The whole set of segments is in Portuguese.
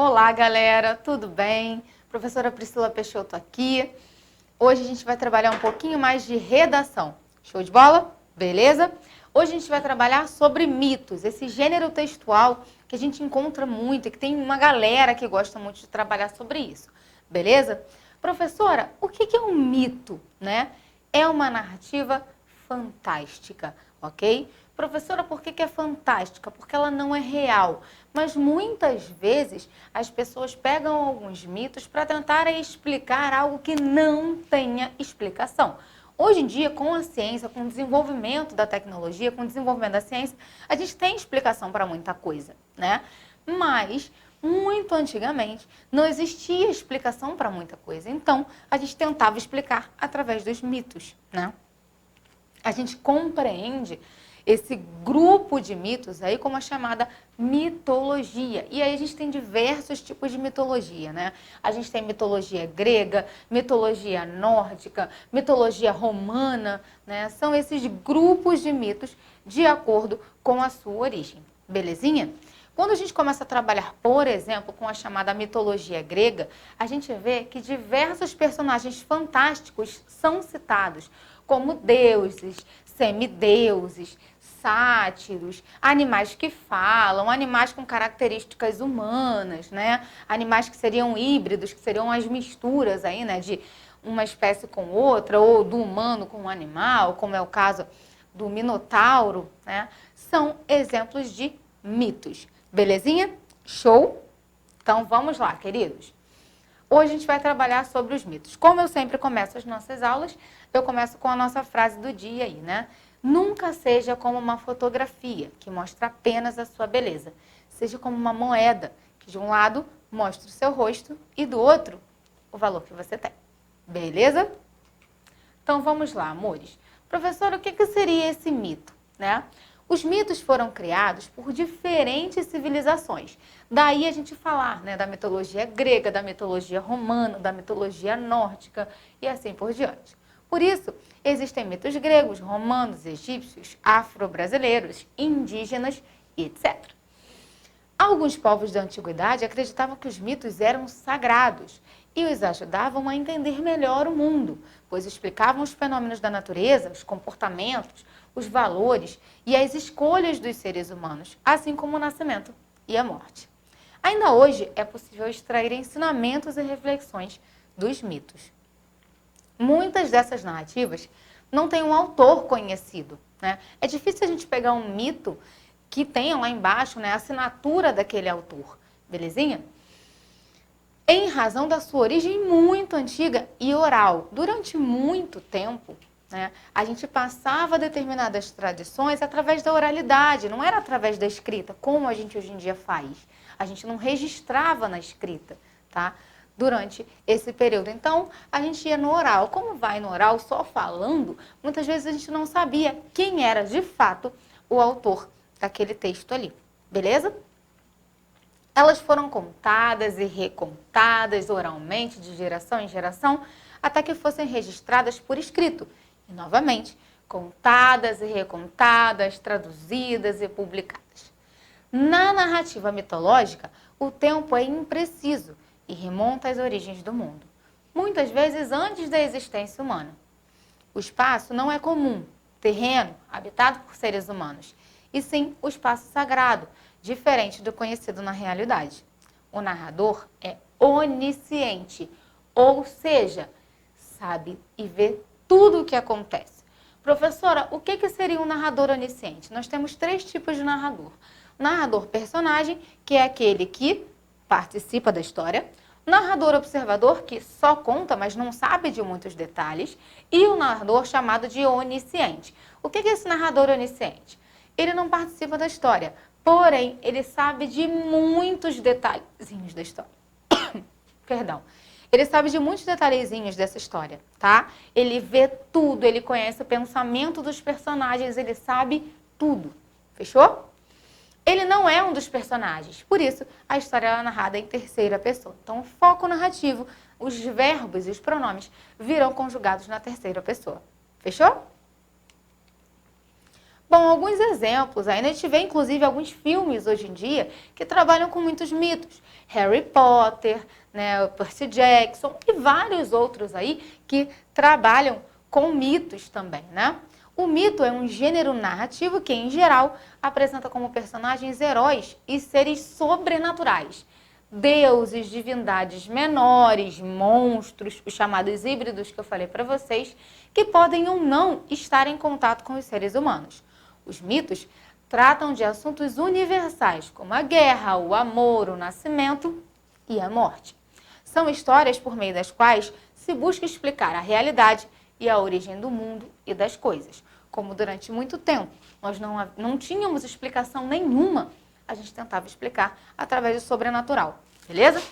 Olá, galera, tudo bem? Professora Priscila Peixoto aqui. Hoje a gente vai trabalhar um pouquinho mais de redação. Show de bola? Beleza? Hoje a gente vai trabalhar sobre mitos, esse gênero textual que a gente encontra muito e que tem uma galera que gosta muito de trabalhar sobre isso. Beleza? Professora, o que é um mito, né? É uma narrativa fantástica, ok? Professora, por que é fantástica? Porque ela não é real. Mas muitas vezes as pessoas pegam alguns mitos para tentarem explicar algo que não tenha explicação. Hoje em dia, com a ciência, com o desenvolvimento da tecnologia, com o desenvolvimento da ciência, a gente tem explicação para muita coisa, né? Mas muito antigamente não existia explicação para muita coisa. Então, a gente tentava explicar através dos mitos, né? A gente compreende esse grupo de mitos aí como a chamada mitologia. E aí a gente tem diversos tipos de mitologia, né? A gente tem mitologia grega, mitologia nórdica, mitologia romana, né? São esses grupos de mitos de acordo com a sua origem. Belezinha? Quando a gente começa a trabalhar, por exemplo, com a chamada mitologia grega, a gente vê que diversos personagens fantásticos são citados, como deuses, semideuses, sátiros, animais que falam, animais com características humanas, né? Animais que seriam híbridos, que seriam as misturas aí, né, de uma espécie com outra, ou do humano com o animal, como é o caso do Minotauro, né? São exemplos de mitos. Belezinha? Show? Então vamos lá, queridos. Hoje a gente vai trabalhar sobre os mitos. Como eu sempre começo as nossas aulas, eu começo com a nossa frase do dia aí, né? Nunca seja como uma fotografia, que mostra apenas a sua beleza. Seja como uma moeda, que de um lado mostra o seu rosto e do outro o valor que você tem. Beleza? Então vamos lá, amores. Professora, o que seria esse mito, né? Os mitos foram criados por diferentes civilizações. Daí a gente falar, né, da mitologia grega, da mitologia romana, da mitologia nórdica e assim por diante. Por isso, existem mitos gregos, romanos, egípcios, afro-brasileiros, indígenas e etc. Alguns povos da antiguidade acreditavam que os mitos eram sagrados e os ajudavam a entender melhor o mundo, pois explicavam os fenômenos da natureza, os comportamentos, os valores e as escolhas dos seres humanos, assim como o nascimento e a morte. Ainda hoje é possível extrair ensinamentos e reflexões dos mitos. Muitas dessas narrativas não têm um autor conhecido, né? É difícil a gente pegar um mito que tenha lá embaixo, né, a assinatura daquele autor, belezinha? Em razão da sua origem muito antiga e oral. Durante muito tempo, né, a gente passava determinadas tradições através da oralidade, não era através da escrita, como a gente hoje em dia faz. A gente não registrava na escrita, tá? Durante esse período. Então, a gente ia no oral. Como vai no oral só falando, muitas vezes a gente não sabia quem era de fato o autor daquele texto ali. Beleza? Elas foram contadas e recontadas oralmente, de geração em geração, até que fossem registradas por escrito. E, novamente, contadas e recontadas, traduzidas e publicadas. Na narrativa mitológica, o tempo é impreciso e remonta às origens do mundo, muitas vezes antes da existência humana. O espaço não é comum, terreno, habitado por seres humanos, e sim o espaço sagrado, diferente do conhecido na realidade. O narrador é onisciente, ou seja, sabe e vê tudo o que acontece. Professora, o que seria um narrador onisciente? Nós temos 3 tipos de narrador. O narrador personagem, que é aquele que participa da história. O narrador observador, que só conta, mas não sabe de muitos detalhes. E o narrador chamado de onisciente. O que é esse narrador onisciente? Ele não participa da história, porém, ele sabe de muitos detalhezinhos da história. Perdão. Ele sabe de muitos detalhezinhos dessa história, tá? Ele vê tudo, ele conhece o pensamento dos personagens, ele sabe tudo. Fechou? Ele não é um dos personagens, por isso a história é narrada em terceira pessoa. Então, o foco narrativo, os verbos e os pronomes virão conjugados na terceira pessoa. Fechou? Bom, alguns exemplos. Ainda a gente vê, inclusive, alguns filmes hoje em dia que trabalham com muitos mitos. Harry Potter, né, o Percy Jackson e vários outros aí que trabalham com mitos também, né? O mito é um gênero narrativo que, em geral, apresenta como personagens heróis e seres sobrenaturais. Deuses, divindades menores, monstros, os chamados híbridos que eu falei para vocês, que podem ou não estar em contato com os seres humanos. Os mitos tratam de assuntos universais, como a guerra, o amor, o nascimento e a morte. São histórias por meio das quais se busca explicar a realidade e a origem do mundo e das coisas. Como durante muito tempo nós não tínhamos explicação nenhuma, a gente tentava explicar através do sobrenatural, beleza?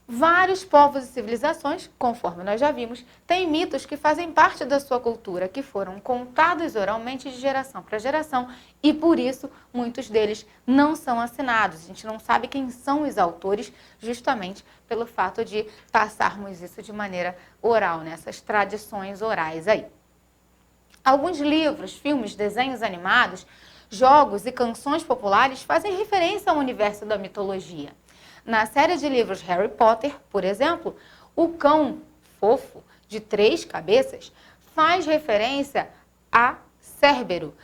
Vários povos e civilizações, conforme nós já vimos, têm mitos que fazem parte da sua cultura, que foram contados oralmente de geração para geração e, por isso, muitos deles não são assinados. A gente não sabe quem são os autores, justamente pelo fato de passarmos isso de maneira oral, nessas tradições orais aí. Alguns livros, filmes, desenhos animados, jogos e canções populares fazem referência ao universo da mitologia. Na série de livros Harry Potter, por exemplo, o cão fofo de 3 cabeças faz referência a Cérbero,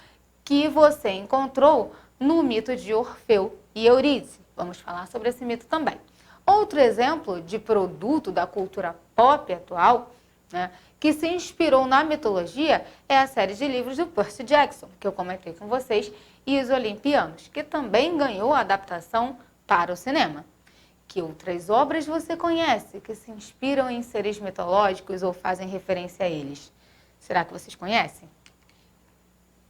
que você encontrou no mito de Orfeu e Eurídice. Vamos falar sobre esse mito também. Outro exemplo de produto da cultura pop atual, né, que se inspirou na mitologia é a série de livros do Percy Jackson, que eu comentei com vocês, e os Olimpianos, que também ganhou a adaptação para o cinema. Que outras obras você conhece que se inspiram em seres mitológicos ou fazem referência a eles? Será que vocês conhecem?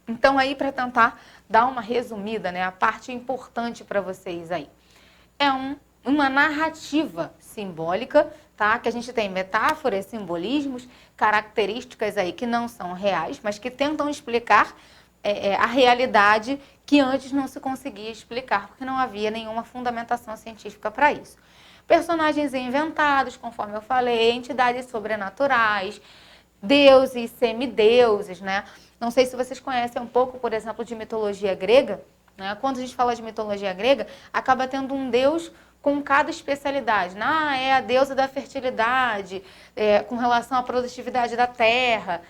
Então aí, para tentar dar uma resumida, né, a parte importante para vocês aí. É uma narrativa simbólica, tá? Que a gente tem metáforas, simbolismos, características aí que não são reais, mas que tentam explicar a realidade que antes não se conseguia explicar, porque não havia nenhuma fundamentação científica para isso. Personagens inventados, conforme eu falei, entidades sobrenaturais, deuses, semideuses, né? Não sei se vocês conhecem um pouco, por exemplo, de mitologia grega, né? Quando a gente fala de mitologia grega, acaba tendo um deus com cada especialidade. É a deusa da fertilidade, com relação à produtividade da terra.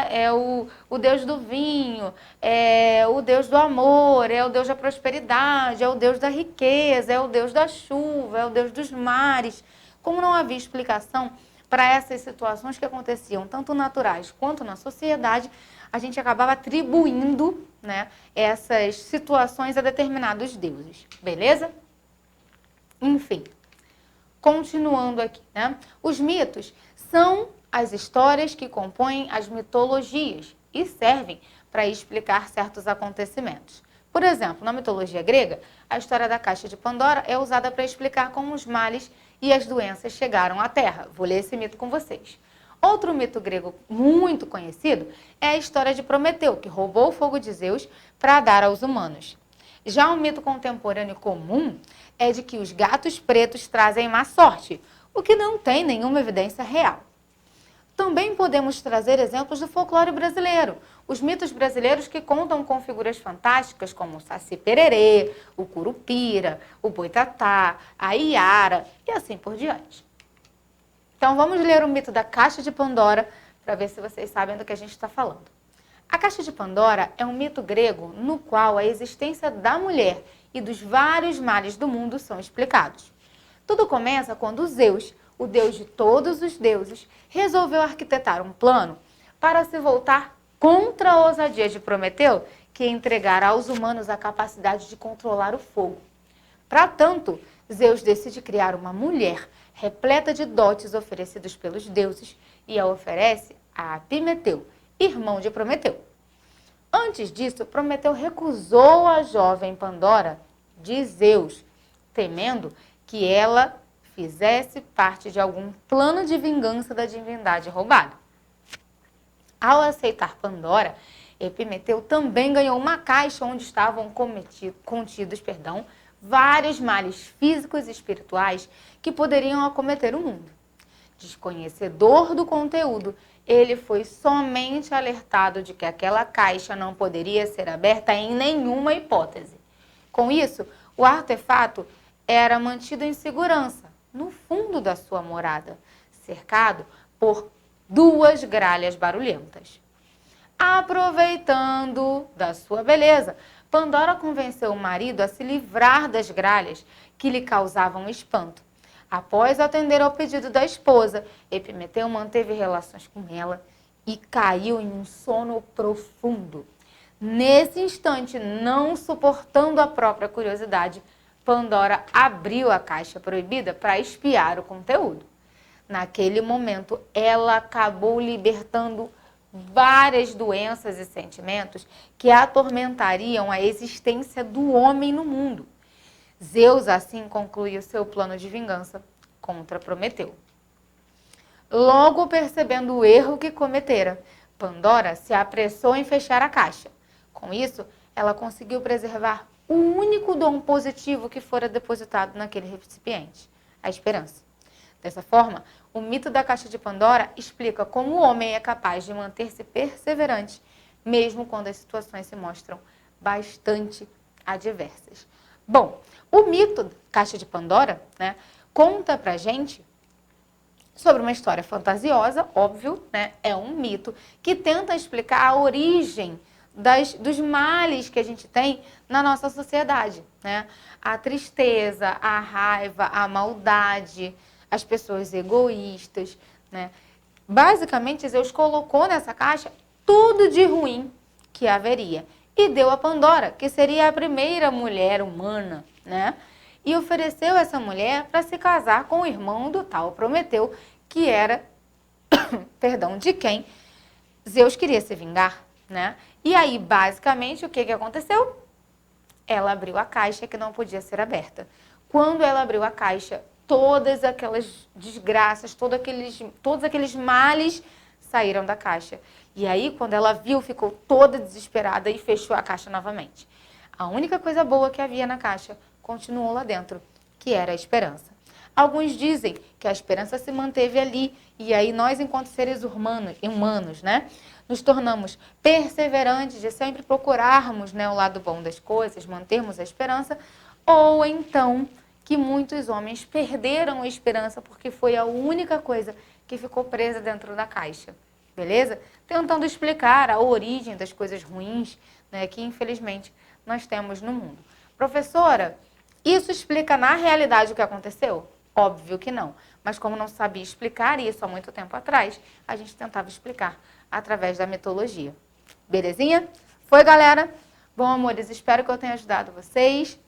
É o deus do vinho, é o deus do amor, é o deus da prosperidade, é o deus da riqueza, é o deus da chuva, é o deus dos mares. Como não havia explicação para essas situações que aconteciam, tanto naturais quanto na sociedade, a gente acabava atribuindo, né, essas situações a determinados deuses. Beleza? Enfim, continuando aqui, né? Os mitos são as histórias que compõem as mitologias e servem para explicar certos acontecimentos. Por exemplo, na mitologia grega, a história da caixa de Pandora é usada para explicar como os males e as doenças chegaram à Terra. Vou ler esse mito com vocês. Outro mito grego muito conhecido é a história de Prometeu, que roubou o fogo de Zeus para dar aos humanos. Já um mito contemporâneo comum é de que os gatos pretos trazem má sorte, o que não tem nenhuma evidência real. Também podemos trazer exemplos do folclore brasileiro, os mitos brasileiros que contam com figuras fantásticas como o Saci-Pererê, o Curupira, o Boitatá, a Iara e assim por diante. Então vamos ler o mito da Caixa de Pandora para ver se vocês sabem do que a gente está falando. A Caixa de Pandora é um mito grego no qual a existência da mulher e dos vários males do mundo são explicados. Tudo começa quando Zeus, o deus de todos os deuses, resolveu arquitetar um plano para se voltar contra a ousadia de Prometeu, que entregara aos humanos a capacidade de controlar o fogo. Para tanto, Zeus decide criar uma mulher repleta de dotes oferecidos pelos deuses e a oferece a Epimeteu, irmão de Prometeu. Antes disso, Prometeu recusou a jovem Pandora de Zeus, temendo que ela fizesse parte de algum plano de vingança da divindade roubada. Ao aceitar Pandora, Epimeteu também ganhou uma caixa onde estavam contidos vários males físicos e espirituais que poderiam acometer o mundo. Desconhecedor do conteúdo, ele foi somente alertado de que aquela caixa não poderia ser aberta em nenhuma hipótese. Com isso, o artefato era mantido em segurança, no fundo da sua morada, cercado por 2 gralhas barulhentas. Aproveitando da sua beleza, Pandora convenceu o marido a se livrar das gralhas que lhe causavam espanto. Após atender ao pedido da esposa, Epimeteu manteve relações com ela e caiu em um sono profundo. Nesse instante, não suportando a própria curiosidade, Pandora abriu a caixa proibida para espiar o conteúdo. Naquele momento, ela acabou libertando várias doenças e sentimentos que atormentariam a existência do homem no mundo. Zeus assim concluiu seu plano de vingança contra Prometeu. Logo percebendo o erro que cometera, Pandora se apressou em fechar a caixa. Com isso, ela conseguiu preservar o único dom positivo que fora depositado naquele recipiente, a esperança. Dessa forma, o mito da caixa de Pandora explica como o homem é capaz de manter-se perseverante, mesmo quando as situações se mostram bastante adversas. Bom, o mito da caixa de Pandora, conta pra gente sobre uma história fantasiosa, óbvio, é um mito, que tenta explicar a origem dos males que a gente tem na nossa sociedade, A tristeza, a raiva, a maldade, as pessoas egoístas, Basicamente, Zeus colocou nessa caixa tudo de ruim que haveria e deu a Pandora, que seria a primeira mulher humana, E ofereceu essa mulher para se casar com o irmão do tal Prometeu, que era, de quem Zeus queria se vingar, E aí, basicamente, o que aconteceu? Ela abriu a caixa que não podia ser aberta. Quando ela abriu a caixa, todas aquelas desgraças, todos aqueles males saíram da caixa. E aí, quando ela viu, ficou toda desesperada e fechou a caixa novamente. A única coisa boa que havia na caixa continuou lá dentro, que era a esperança. Alguns dizem que a esperança se manteve ali, e aí nós, enquanto seres humanos, nos tornamos perseverantes de sempre procurarmos o lado bom das coisas, mantermos a esperança, ou então que muitos homens perderam a esperança porque foi a única coisa que ficou presa dentro da caixa, beleza? Tentando explicar a origem das coisas ruins, que infelizmente nós temos no mundo. Professora, isso explica na realidade o que aconteceu? Óbvio que não, mas como não sabia explicar isso há muito tempo atrás, a gente tentava explicar através da mitologia. Belezinha? Foi, galera? Bom, amores, espero que eu tenha ajudado vocês.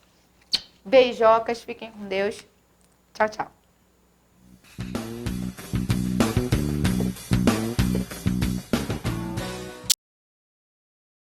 Beijocas, fiquem com Deus. Tchau, tchau.